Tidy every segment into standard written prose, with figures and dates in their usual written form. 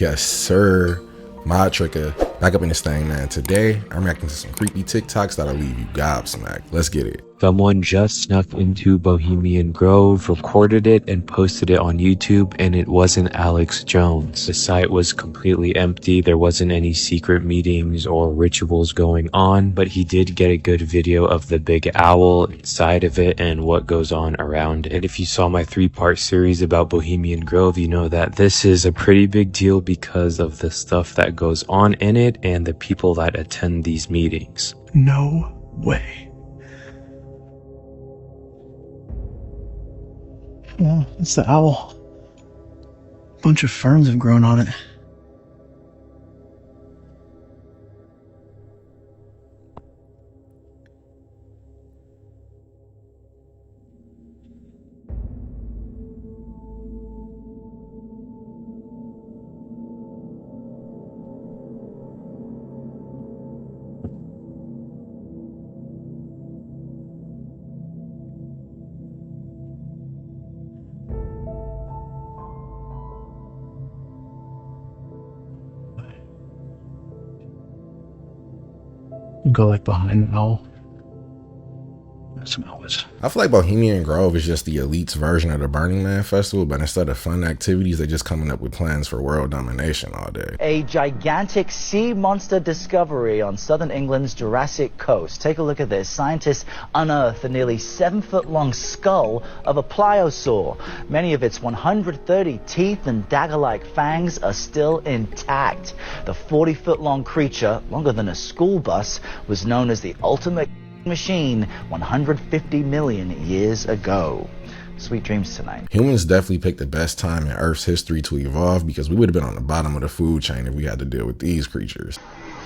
Yes, sir. Mod Tricker, back up in this thing, man. Today, I'm reacting to some creepy TikToks that'll leave you gobsmacked. Let's get it. Someone just snuck into Bohemian Grove, recorded it, and posted it on YouTube, and it wasn't Alex Jones. The site was completely empty. There wasn't any secret meetings or rituals going on, but he did get a good video of the big owl inside of it and what goes on around it. And if you saw my 3-part series about Bohemian Grove, you know that this is a pretty big deal because of the stuff that goes on in it and the people that attend these meetings. No way. Well, it's the owl. A bunch of ferns have grown on it. Go like behind the owl. There's some owls. I feel like Bohemian Grove is just the elite's version of the Burning Man Festival, but instead of fun activities, they're just coming up with plans for world domination all day. A gigantic sea monster discovery on southern England's Jurassic coast. Take a look at this. Scientists unearthed a nearly 7-foot-long skull of a pliosaur. Many of its 130 teeth and dagger-like fangs are still intact. The 40-foot-long creature, longer than a school bus, was known as the ultimate machine 150 million years ago. Sweet dreams tonight. Humans definitely picked the best time in Earth's history to evolve because we would have been on the bottom of the food chain if we had to deal with these creatures.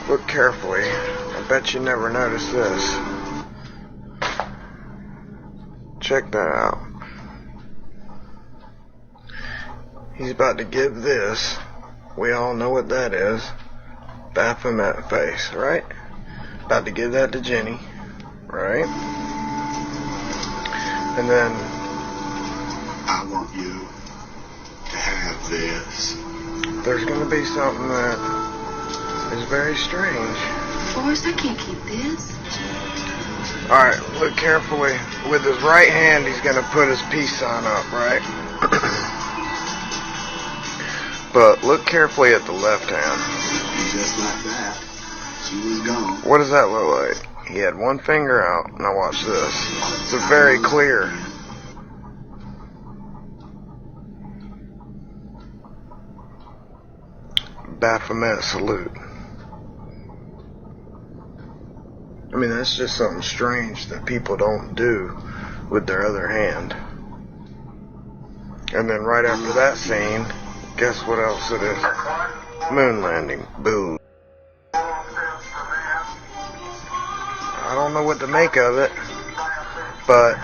Look carefully. I bet you never noticed this. Check that out. He's about to give this. We all know what that is. Baphomet face, right? About to give that to Jenny. Right? And then I want you to have this. There's gonna be something that is very strange. Forrest, I can't keep this. Alright, look carefully. With his right hand, he's gonna put his peace sign up, right? But look carefully at the left hand. Just like that, she was gone. What does that look like? He had one finger out. Now watch this. It's very clear. Baphomet salute. I mean, that's just something strange that people don't do with their other hand. And then right after that scene, guess what else it is? Moon landing. Boom. I don't know what to make of it, but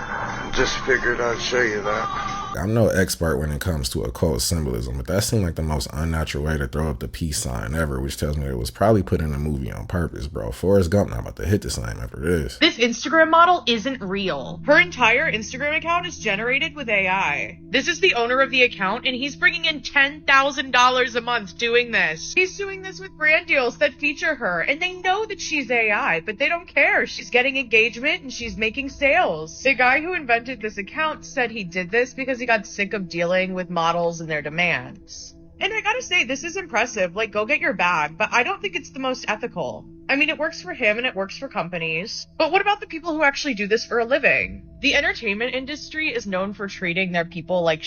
just figured I'd show you that. I'm no expert when it comes to occult symbolism, but that seemed like the most unnatural way to throw up the peace sign ever, which tells me it was probably put in a movie on purpose, bro. Forrest Gump not about to hit the sign after this. This Instagram model isn't real. Her entire Instagram account is generated with AI. This is the owner of the account, and he's bringing in $10,000 a month doing this. He's doing this with brand deals that feature her, and they know that she's AI, but they don't care. She's getting engagement, and she's making sales. The guy who invented this account said he did this because he got sick of dealing with models and their demands. And I gotta say, this is impressive. Like, go get your bag, but I don't think it's the most ethical. I mean, it works for him and it works for companies. But what about the people who actually do this for a living? The entertainment industry is known for treating their people like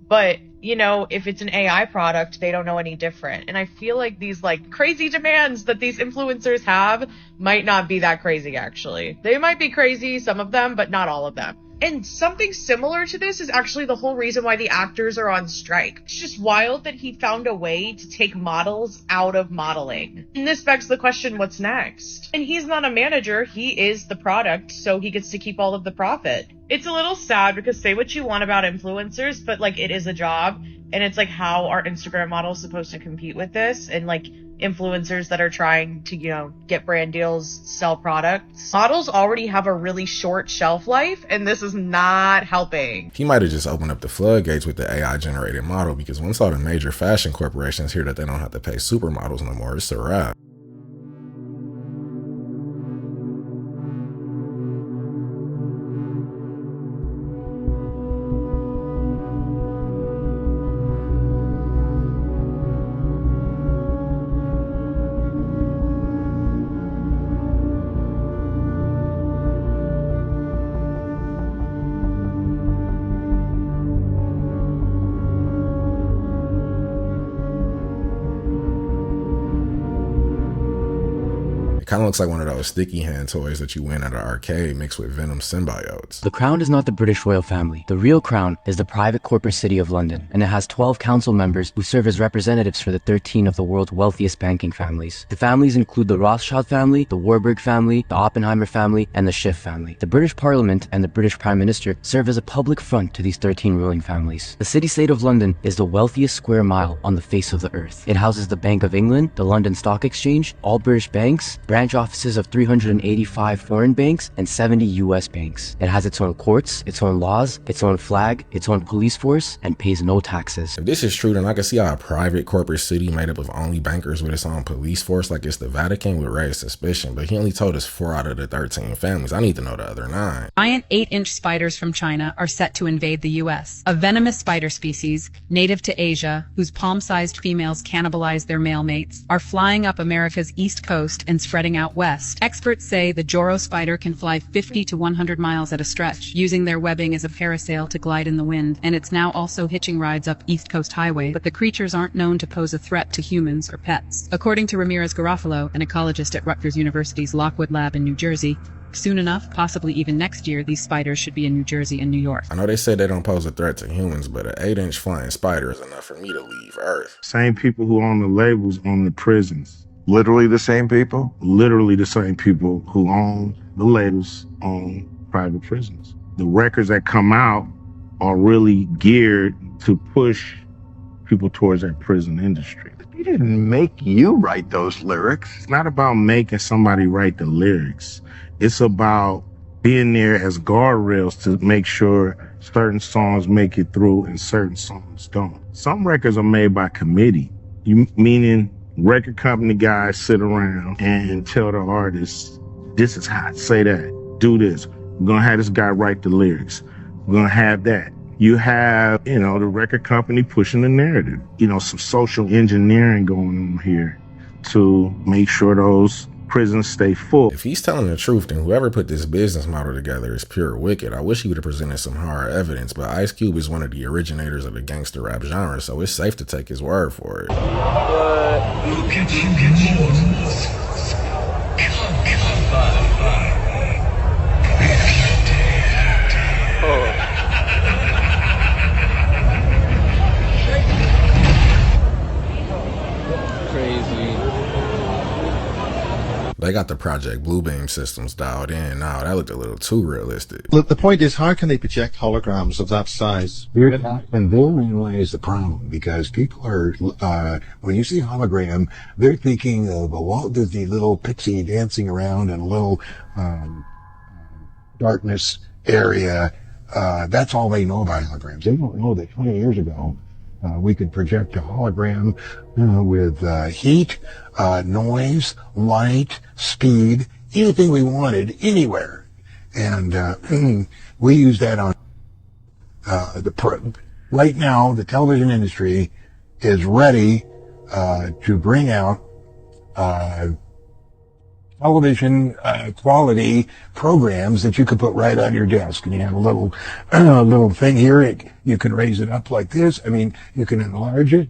but, you know, if it's an AI product, they don't know any different. And I feel like these, like, crazy demands that these influencers have might not be that crazy, actually. They might be crazy, some of them, but not all of them. And something similar to this is actually the whole reason why the actors are on strike. It's just wild that he found a way to take models out of modeling. And this begs the question, what's next? And he's not a manager, he is the product, so he gets to keep all of the profit. It's a little sad because say what you want about influencers, but like it is a job. And it's like, how are Instagram models supposed to compete with this? And like, influencers that are trying to, get brand deals, sell products. Models already have a really short shelf life, and this is not helping. He might have just opened up the floodgates with the AI generated model, because once all the major fashion corporations hear that they don't have to pay supermodels no more, it's a wrap. Kind of looks like one of those sticky hand toys that you win at an arcade mixed with venom symbiotes. The Crown is not the British royal family. The real Crown is the private corporate city of London, and it has 12 council members who serve as representatives for the 13 of the world's wealthiest banking families. The families include the Rothschild family, the Warburg family, the Oppenheimer family, and the Schiff family. The British Parliament and the British Prime Minister serve as a public front to these 13 ruling families. The city-state of London is the wealthiest square mile on the face of the earth. It houses the Bank of England, the London Stock Exchange, all British banks, branch offices of 385 foreign banks, and 70 US banks. It has its own courts, its own laws, its own flag, its own police force, and pays no taxes. If this is true, then I can see how a private corporate city made up of only bankers with its own police force like it's the Vatican would raise suspicion, but he only told us 4 out of the 13 families. I need to know the other 9. Giant 8-inch spiders from China are set to invade the U.S. A venomous spider species, native to Asia, whose palm-sized females cannibalize their male mates, are flying up America's east coast and spreading out west. Experts say the Joro spider can fly 50 to 100 miles at a stretch, using their webbing as a parasail to glide in the wind, and it's now also hitching rides up East Coast Highway, but the creatures aren't known to pose a threat to humans or pets. According to Ramirez Garofalo, an ecologist at Rutgers University's Lockwood Lab in New Jersey, soon enough, possibly even next year, these spiders should be in New Jersey and New York. I know they say they don't pose a threat to humans, but an 8-inch flying spider is enough for me to leave Earth. Same people who own the labels own the prisons. Literally the same people? Literally the same people who own the labels own private prisons. The records that come out are really geared to push people towards that prison industry. He didn't make you write those lyrics. It's not about making somebody write the lyrics. It's about being there as guardrails to make sure certain songs make it through and certain songs don't. Some records are made by committee, meaning record company guys sit around and tell the artists, this is hot, say that, do this. We're going to have this guy write the lyrics. We're going to have that. You have, the record company pushing the narrative. Some social engineering going on here to make sure those prisons stay full. If he's telling the truth, then whoever put this business model together is pure wicked. I wish he would have presented some hard evidence, but Ice Cube is one of the originators of the gangster rap genre, so it's safe to take his word for it. Look at you, They got the Project Bluebeam systems dialed in now. That looked a little too realistic. Look, the point is, how can they project holograms of that size? And therein lies the problem, because people are, when you see hologram, they're thinking of a Walt Disney little pixie dancing around in a little darkness area. That's all they know about holograms. They don't know that 20 years ago, we could project a hologram with heat, noise, light, speed, anything we wanted, anywhere. And we use that on right now. The television industry is ready to bring out television quality programs that you could put right on your desk, and you have a little thing here. You can raise it up like this. I mean, you can enlarge it.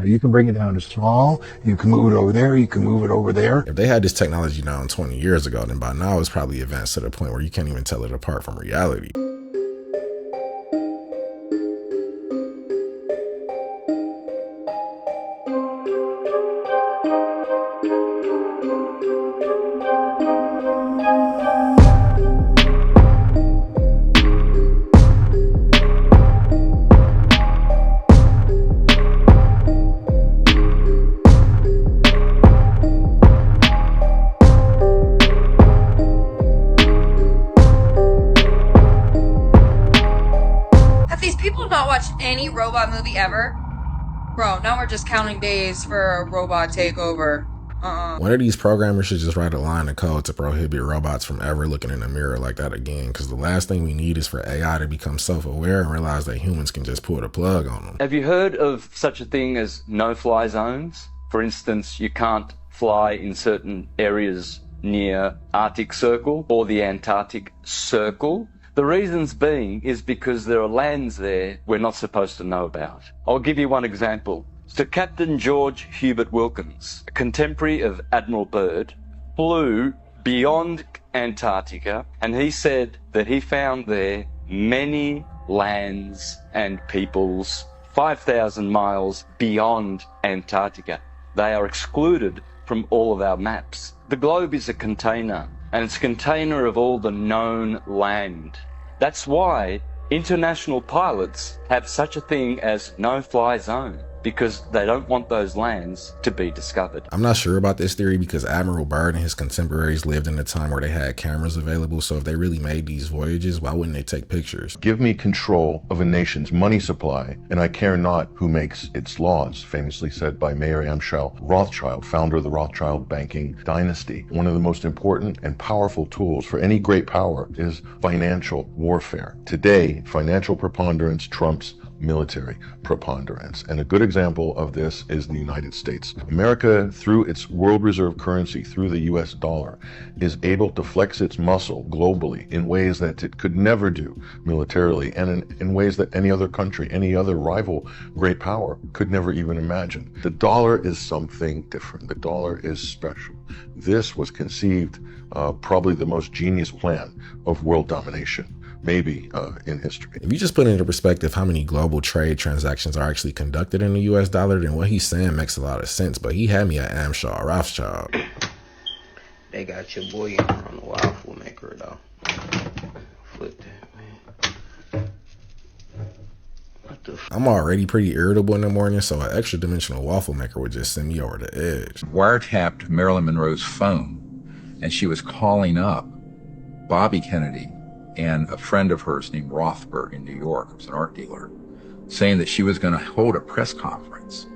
You can bring it down to small. You can move it over there. You can move it over there. If they had this technology down 20 years ago, then by now it's probably advanced to the point where you can't even tell it apart from reality. ever? Bro, now we're just counting days for a robot takeover. One of these programmers should just write a line of code to prohibit robots from ever looking in a mirror like that again, because the last thing we need is for AI to become self-aware and realize that humans can just pull the plug on them. Have you heard of such a thing as no-fly zones? For instance, you can't fly in certain areas near Arctic Circle or the Antarctic Circle. The reasons being is because there are lands there we're not supposed to know about. I'll give you one example. Sir Captain George Hubert Wilkins, a contemporary of Admiral Byrd, flew beyond Antarctica, and he said that he found there many lands and peoples 5,000 miles beyond Antarctica. They are excluded from all of our maps. The globe is a container, and it's a container of all the known land. That's why international pilots have such a thing as no-fly zone, because they don't want those lands to be discovered. I'm not sure about this theory because Admiral Byrd and his contemporaries lived in a time where they had cameras available, so if they really made these voyages, why wouldn't they take pictures? Give me control of a nation's money supply, and I care not who makes its laws, famously said by Mayer Amschel Rothschild, founder of the Rothschild banking dynasty. One of the most important and powerful tools for any great power is financial warfare. Today, financial preponderance trumps military preponderance. And a good example of this is the United States. America, through its world reserve currency, through the US dollar, is able to flex its muscle globally in ways that it could never do militarily, and in ways that any other country, any other rival great power could never even imagine. The dollar is something different. The dollar is special. This was conceived probably the most genius plan of world domination, maybe in history. If you just put into perspective how many global trade transactions are actually conducted in the US dollar, then what he's saying makes a lot of sense, but he had me at Amschel Rothschild. They got your boy on the waffle maker though. Flip that, man. What the I'm already pretty irritable in the morning, so an extra dimensional waffle maker would just send me over the edge. Wiretapped Marilyn Monroe's phone, and she was calling up Bobby Kennedy and a friend of hers named Rothberg in New York, who was an art dealer, saying that she was going to hold a press conference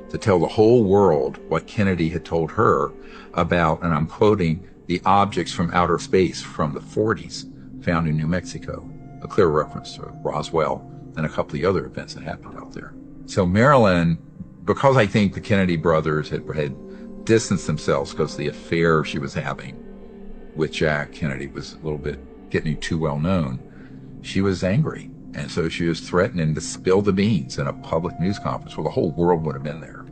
to tell the whole world what Kennedy had told her about, and I'm quoting, the objects from outer space from the 40s found in New Mexico, a clear reference to Roswell and a couple of the other events that happened out there. So Marilyn, because I think the Kennedy brothers had distanced themselves because of the affair she was having with Jack Kennedy was a little bit getting too well known, she was angry. And so she was threatening to spill the beans in a public news conference where the whole world would have been there.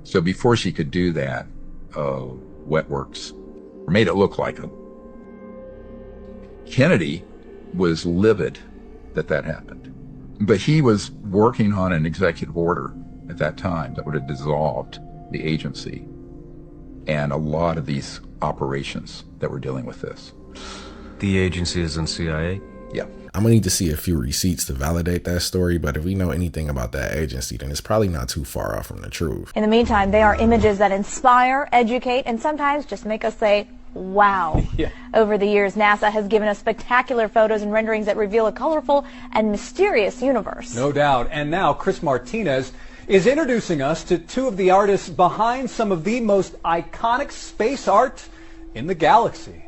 So before she could do that, Wetworks made it look like a... Kennedy was livid that that happened. But he was working on an executive order at that time that would have dissolved the agency and a lot of these operations that were dealing with this. The agency is in CIA? Yeah. I'm gonna need to see a few receipts to validate that story, but if we know anything about that agency, then it's probably not too far off from the truth. In the meantime, they are images that inspire, educate, and sometimes just make us say, wow. Yeah. Over the years, NASA has given us spectacular photos and renderings that reveal a colorful and mysterious universe. No doubt. And now Chris Martinez is introducing us to two of the artists behind some of the most iconic space art in the galaxy.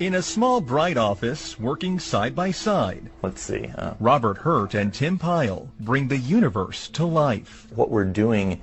In a small, bright office, working side by side. Let's see. Robert Hurt and Tim Pyle bring the universe to life. What we're doing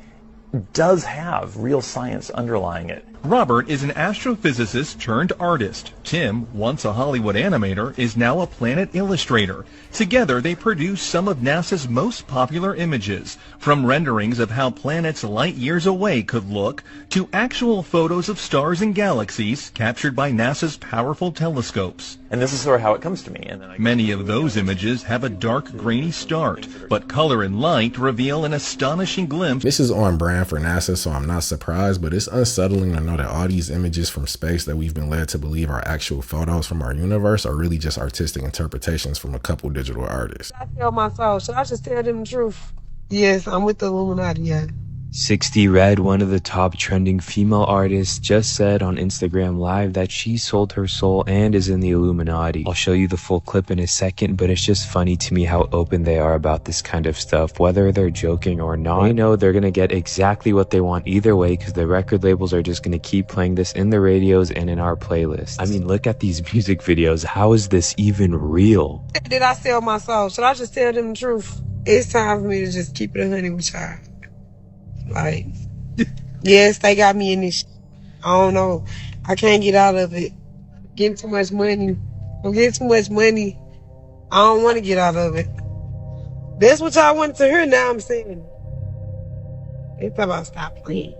does have real science underlying it. Robert is an astrophysicist turned artist. Tim, once a Hollywood animator, is now a planet illustrator. Together, they produce some of NASA's most popular images, from renderings of how planets light years away could look, to actual photos of stars and galaxies captured by NASA's powerful telescopes. And this is sort of how it comes to me. And then Many of those images have a dark, grainy start, but color and light reveal an astonishing glimpse. This is on brand for NASA, so I'm not surprised, but it's unsettling to know that all these images from space that we've been led to believe are actual photos from our universe are really just artistic interpretations from a couple digital artists. I tell my soul, should I just tell them the truth? Yes, I'm with the Illuminati, yeah. 60 Red, one of the top trending female artists, just said on Instagram Live that she sold her soul and is in the Illuminati. I'll show you the full clip in a second, but it's just funny to me how open they are about this kind of stuff, whether they're joking or not. They know they're gonna get exactly what they want either way, because the record labels are just gonna keep playing this in the radios and in our playlists. I mean, look at these music videos. How is this even real? Did I sell my soul? Should I just tell them the truth? It's time for me to just keep it 100 with y'all. Like, yes, they got me in this. I don't know. I can't get out of it. Getting too much money. I'm getting too much money. I don't want to get out of it. That's what y'all wanted to hear. Now I'm saying. They talk about stop playing.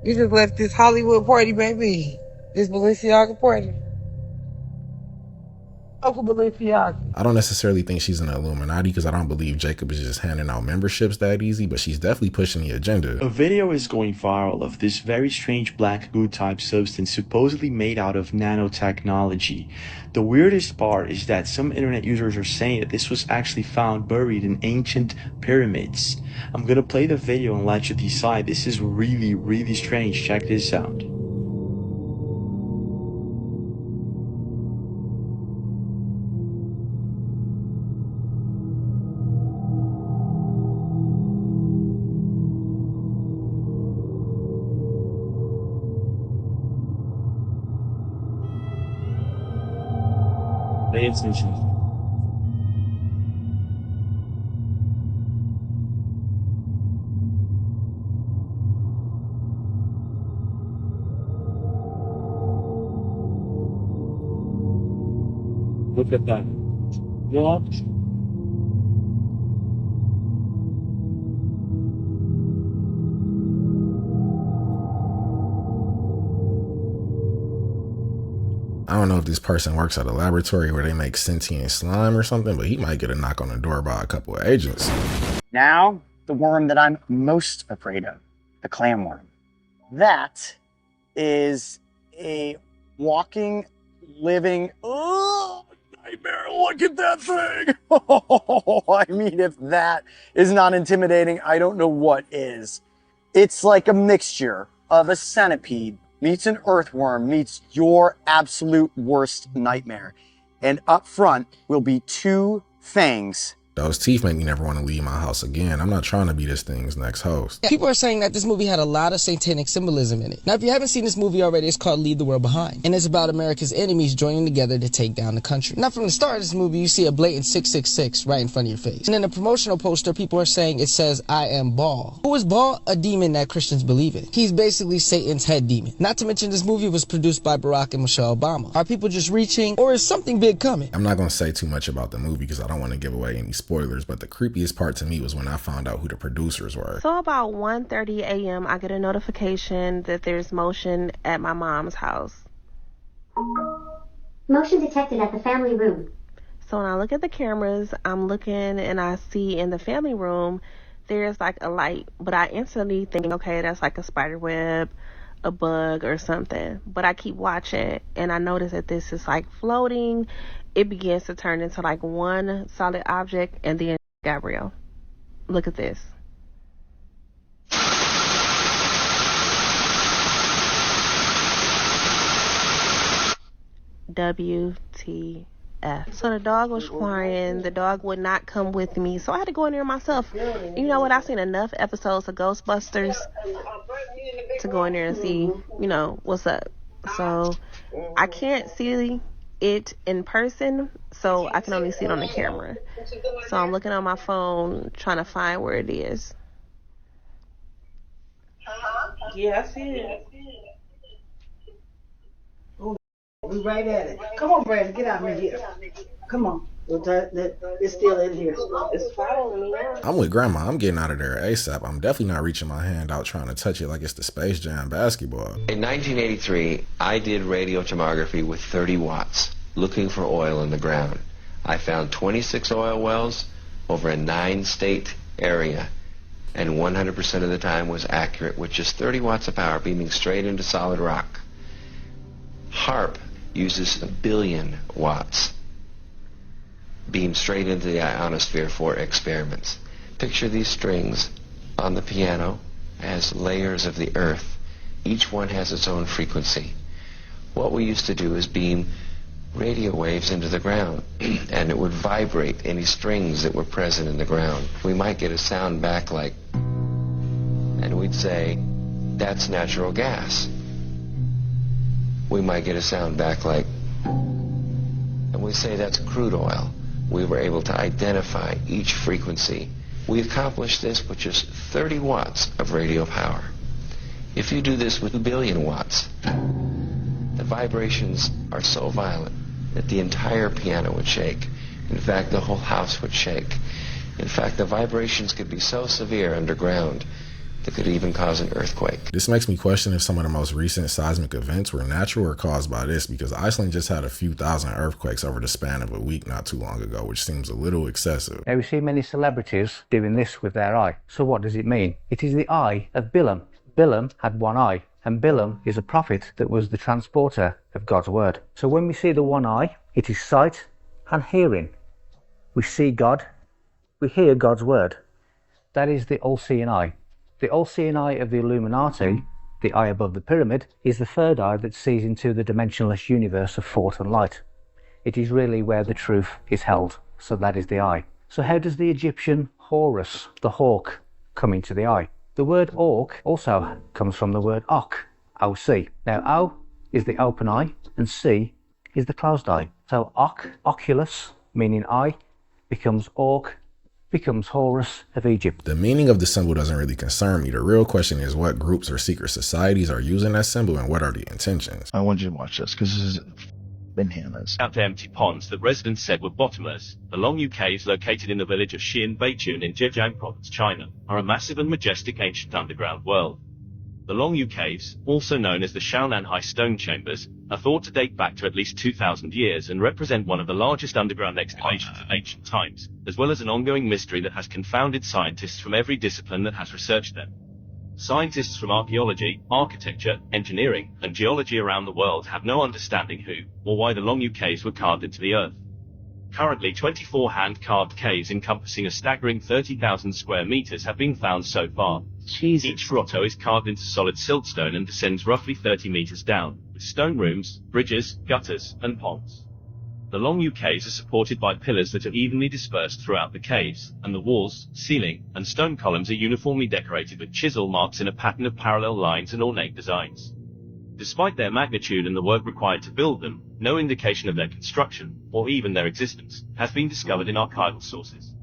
You just left this Hollywood party, baby. This Balenciaga party. Uncle Balenciaga. I don't necessarily think she's an Illuminati because I don't believe Jacob is just handing out memberships that easy, but she's definitely pushing the agenda. A video is going viral of this very strange black goo type substance supposedly made out of nanotechnology. The weirdest part is that some internet users are saying that this was actually found buried in ancient pyramids. I'm gonna play the video and let you decide. This is really, really strange. Check this out. Pay attention. Look at that. What? I don't know if this person works at a laboratory where they make sentient slime or something, but he might get a knock on the door by a couple of agents. Now, the worm that I'm most afraid of, the clam worm. That is a walking, living, nightmare. Look at that thing. I mean, if that is not intimidating, I don't know what is. It's like a mixture of a centipede meets an earthworm meets your absolute worst nightmare. And up front will be two fangs. Those teeth make me never want to leave my house again. I'm not trying to be this thing's next host. People are saying that this movie had a lot of satanic symbolism in it. Now, if you haven't seen this movie already, it's called Leave the World Behind. And it's about America's enemies joining together to take down the country. Now, from the start of this movie, you see a blatant 666 right in front of your face. And in the promotional poster, people are saying it says, I am Baal. Who is Baal? A demon that Christians believe in. He's basically Satan's head demon. Not to mention this movie was produced by Barack and Michelle Obama. Are people just reaching, or is something big coming? I'm not going to say too much about the movie because I don't want to give away any spoilers, but the creepiest part to me was when I found out who the producers were. So about 1:30 a.m. I get a notification that there's motion at my mom's house. Motion detected at the family room. So when I look at the cameras, I'm looking and I see in the family room there's like a light, but I instantly think, okay, that's like a spider web, a bug or something. But I keep watching and I notice that this is like floating. It begins to turn into like one solid object, and then Gabrielle, look at this. WTF. So the dog was crying. The dog would not come with me, so I had to go in there myself. You know what? I've seen enough episodes of Ghostbusters to go in there and see, you know, what's up. So I can't see it in person, so I can only see it on the camera. So I'm looking on my phone trying to find where it is. Yeah, I see it. Oh, we right at it. Come on, Brandon, get out of here. Come on. It's still in here. It's following me now. I'm with Grandma. I'm getting out of there ASAP. I'm definitely not reaching my hand out trying to touch it like it's the Space Jam basketball. In 1983, I did radio tomography with 30 watts, looking for oil in the ground. I found 26 oil wells over a 9-state area, and 100% of the time was accurate with just 30 watts of power beaming straight into solid rock. HARP uses 1 billion watts beamed straight into the ionosphere for experiments. Picture these strings on the piano as layers of the earth. Each one has its own frequency. What we used to do is beam radio waves into the ground, and it would vibrate any strings that were present in the ground. We might get a sound back like, and we'd say, that's natural gas. We might get a sound back like, and we say that's crude oil. We were able to identify each frequency. We accomplished this with just 30 watts of radio power. If you do this with 2 billion watts, the vibrations are so violent that the entire piano would shake. In fact, the whole house would shake. In fact, the vibrations could be so severe underground that could even cause an earthquake. This makes me question if some of the most recent seismic events were natural or caused by this, because Iceland just had a few thousand earthquakes over the span of a week not too long ago, which seems a little excessive. Now we see many celebrities doing this with their eye. So what does it mean? It is the eye of Bilam. Bilam had one eye, and Bilam is a prophet that was the transporter of God's word. So when we see the one eye, it is sight and hearing. We see God, we hear God's word. That is the all-seeing eye. The all-seeing eye of the Illuminati, the eye above the pyramid, is the third eye that sees into the dimensionless universe of thought and light. It is really where the truth is held, so that is the eye. So how does the Egyptian Horus, the hawk, come into the eye? The word orc also comes from the word ok, O-C. Now O is the open eye and C is the closed eye. So ok, oculus, meaning eye, becomes orc, becomes Horus of Egypt. The meaning of the symbol doesn't really concern me. The real question is what groups or secret societies are using that symbol and what are the intentions. I want you to watch this because this is bananas. Out to empty ponds that residents said were bottomless, the Long caves located in the village of Xian Beichun in Zhejiang province, China, are a massive and majestic ancient underground world. The Long caves, also known as the Shaonanhai stone chambers, are thought to date back to at least 2,000 years and represent one of the largest underground excavations of ancient times, as well as an ongoing mystery that has confounded scientists from every discipline that has researched them. Scientists from archaeology, architecture, engineering, and geology around the world have no understanding who or why the Long caves were carved into the earth. Currently, 24 hand-carved caves encompassing a staggering 30,000 square meters have been found so far. Jesus. Each grotto is carved into solid siltstone and descends roughly 30 meters down, with stone rooms, bridges, gutters, and ponds. The Long caves are supported by pillars that are evenly dispersed throughout the caves, and the walls, ceiling, and stone columns are uniformly decorated with chisel marks in a pattern of parallel lines and ornate designs. Despite their magnitude and the work required to build them, no indication of their construction, or even their existence, has been discovered in archival sources.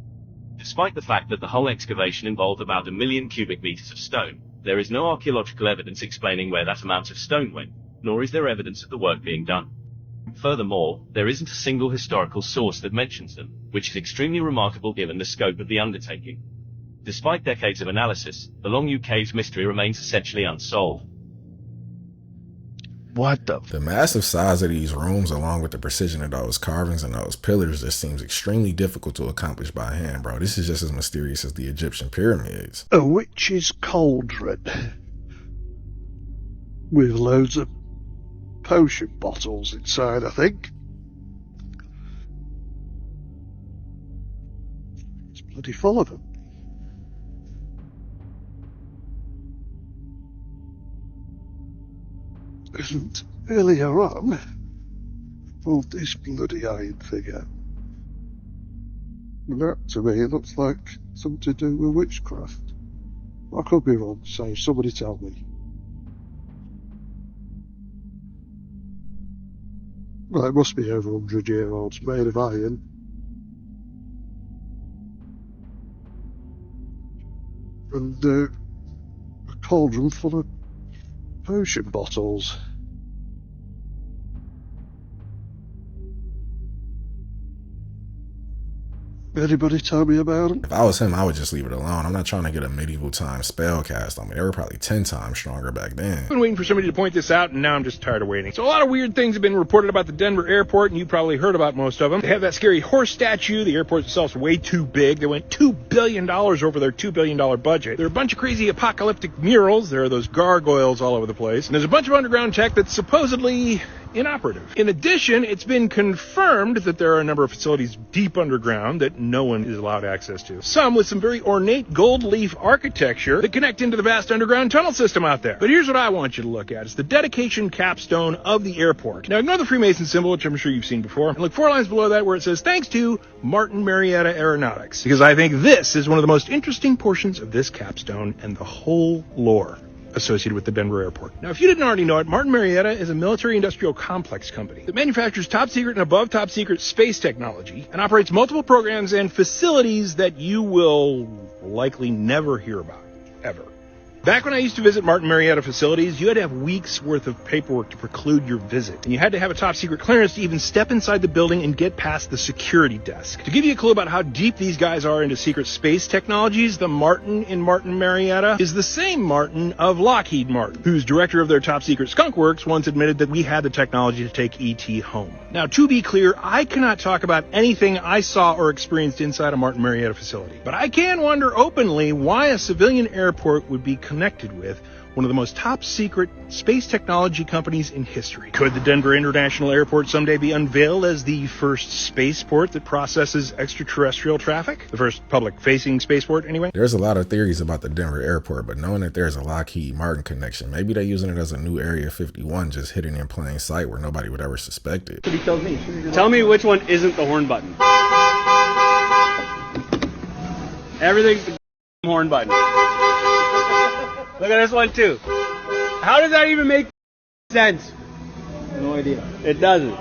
Despite the fact that the whole excavation involved about 1 million cubic meters of stone, there is no archaeological evidence explaining where that amount of stone went, nor is there evidence of the work being done. Furthermore, there isn't a single historical source that mentions them, which is extremely remarkable given the scope of the undertaking. Despite decades of analysis, the Long caves mystery remains essentially unsolved. What the? The massive size of these rooms, along with the precision of those carvings and those pillars, just seems extremely difficult to accomplish by hand, bro. This is just as mysterious as the Egyptian pyramids. A witch's cauldron with loads of potion bottles inside, I think. It's bloody full of them. Isn't earlier on pulled this bloody iron figure. And that to me looks like something to do with witchcraft. I could be wrong, so somebody tell me. Well, it must be over 100-year-olds, made of iron. And a cauldron full of potion bottles. Anybody tell me about it? If I was him, I would just leave it alone. I'm not trying to get a medieval time spell cast on me. They were probably 10 times stronger back then. I've been waiting for somebody to point this out, and now I'm just tired of waiting. So a lot of weird things have been reported about the Denver airport, and you probably heard about most of them. They have that scary horse statue. The airport itself is way too big. They went $2 billion over their $2 billion budget. There are a bunch of crazy apocalyptic murals. There are those gargoyles all over the place. And there's a bunch of underground tech that's supposedly inoperative. In addition, it's been confirmed that there are a number of facilities deep underground that no one is allowed access to. Some with some very ornate gold leaf architecture that connect into the vast underground tunnel system out there. But here's what I want you to look at. It's the dedication capstone of the airport. Now ignore the Freemason symbol, which I'm sure you've seen before, and look 4 lines below that where it says, "Thanks to Martin Marietta Aeronautics," because I think this is one of the most interesting portions of this capstone and the whole lore associated with the Denver airport. Now, if you didn't already know it, Martin Marietta is a military-industrial complex company that manufactures top-secret and above top-secret space technology and operates multiple programs and facilities that you will likely never hear about, ever. Back when I used to visit Martin Marietta facilities, you had to have weeks worth of paperwork to preclude your visit, and you had to have a top-secret clearance to even step inside the building and get past the security desk. To give you a clue about how deep these guys are into secret space technologies, the Martin in Martin Marietta is the same Martin of Lockheed Martin, whose director of their top-secret skunk works once admitted that we had the technology to take E.T. home. Now, to be clear, I cannot talk about anything I saw or experienced inside a Martin Marietta facility, but I can wonder openly why a civilian airport would be connected with one of the most top-secret space technology companies in history. Could the Denver International Airport someday be unveiled as the first spaceport that processes extraterrestrial traffic? The first public-facing spaceport, anyway? There's a lot of theories about the Denver airport, but knowing that there's a Lockheed Martin connection, maybe they're using it as a new Area 51 just hidden in plain sight where nobody would ever suspect it. He tells me. Tell me which one isn't the horn button. Everything's the horn button. Look at this one too. How does that even make sense? No idea. It doesn't.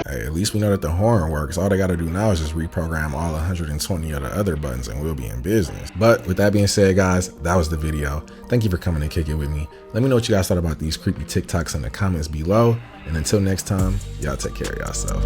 Hey, at least we know that the horn works. All they got to do now is just reprogram all 120 of the other buttons and we'll be in business. But with that being said, guys, that was the video. Thank you for coming and kicking with me. Let me know what you guys thought about these creepy TikToks in the comments below. And until next time, y'all take care of yourself.